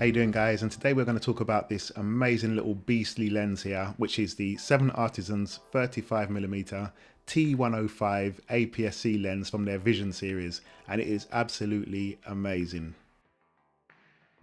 How you doing, guys? And today we're going to talk about this amazing little beastly lens here, which is the 7Artisans 35mm T1.05 APS-C lens from their Vision series, and it is absolutely amazing.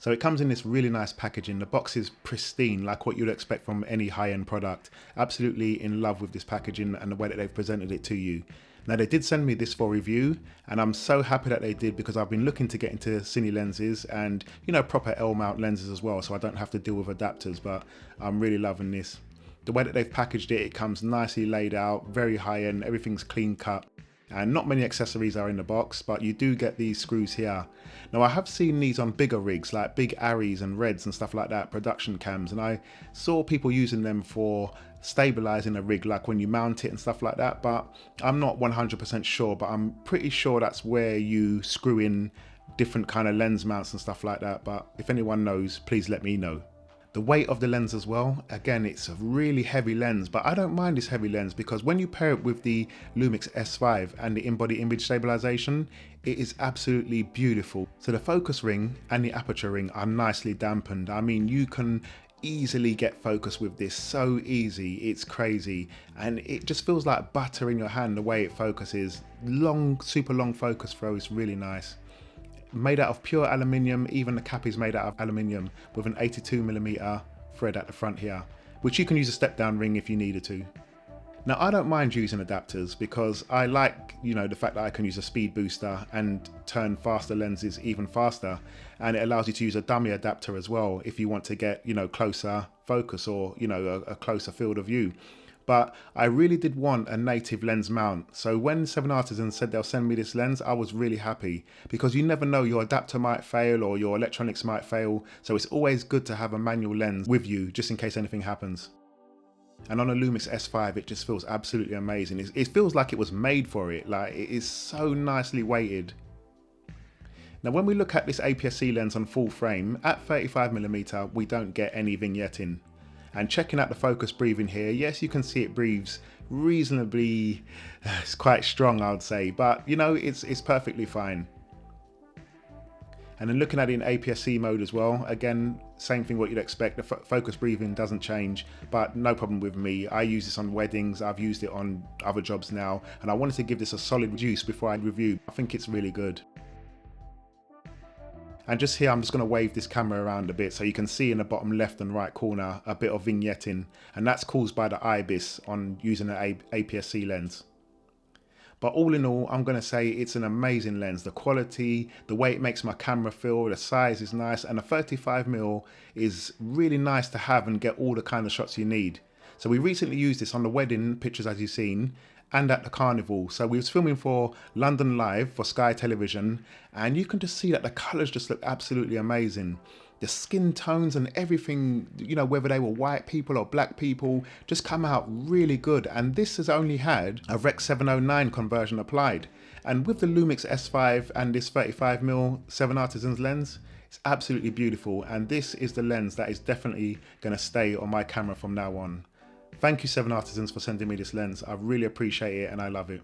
So it comes in this really nice packaging. The box is pristine, like what you'd expect from any high-end product. Absolutely in love with this packaging and the way that they've presented it to you. Now, they did send me this for review, and I'm so happy that they did, because I've been looking to get into CINE lenses and, you know, proper L-mount lenses as well, so I don't have to deal with adapters, but I'm really loving this. The way that they've packaged it, it comes nicely laid out, very high-end, everything's clean cut. And not many accessories are in the box, but you do get these screws here. Now, I have seen these on bigger rigs, like big Arris and Reds and stuff like that, production cams, and I saw people using them for stabilizing a rig, like when you mount it and stuff like that, but I'm not 100% sure, but I'm pretty sure that's where you screw in different kind of lens mounts and stuff like that. But if anyone knows, please let me know. The weight of the lens as well, again, it's a really heavy lens, but I don't mind this heavy lens because when you pair it with the Lumix S5 and the in-body image stabilization, it is absolutely beautiful. So the focus ring and the aperture ring are nicely dampened. I mean, you can easily get focus with this, so easy, it's crazy, and it just feels like butter in your hand the way it focuses. Long, super long focus throw is really nice. Made out of pure aluminium, even the cap is made out of aluminium with an 82mm thread at the front here, which you can use a step down ring if you needed to. Now, I don't mind using adapters because I like, you know, the fact that I can use a speed booster and turn faster lenses even faster, and it allows you to use a dummy adapter as well if you want to get, you know, closer focus or, you know, a closer field of view. But I really did want a native lens mount. So when 7Artisans said they'll send me this lens, I was really happy, because you never know, your adapter might fail or your electronics might fail. So it's always good to have a manual lens with you just in case anything happens. And on a Lumix S5, it just feels absolutely amazing. It feels like it was made for it. Like, it is so nicely weighted. Now, when we look at this APS-C lens on full frame, at 35mm, we don't get any vignetting. And checking out the focus breathing here, yes, you can see it breathes reasonably, it's quite strong, I would say, but you know, it's perfectly fine. And then looking at it in APS-C mode as well, again, same thing what you'd expect. The focus breathing doesn't change, but no problem with me. I use this on weddings, I've used it on other jobs now, and I wanted to give this a solid use before I review. I think it's really good. And just here, I'm just going to wave this camera around a bit so you can see in the bottom left and right corner a bit of vignetting, and that's caused by the IBIS on using an APS-C lens. But all in all, I'm going to say it's an amazing lens. The quality, the way it makes my camera feel, the size is nice, and the 35mm is really nice to have and get all the kind of shots you need. So we recently used this on the wedding pictures, as you've seen, and at the carnival. So we was filming for London Live for Sky Television, and you can just see that the colours just look absolutely amazing. The skin tones and everything, you know, whether they were white people or black people, just come out really good. And this has only had a Rec 709 conversion applied. And with the Lumix S5 and this 35mm 7Artisans lens, it's absolutely beautiful. And this is the lens that is definitely going to stay on my camera from now on. Thank you, 7Artisans, for sending me this lens. I really appreciate it and I love it.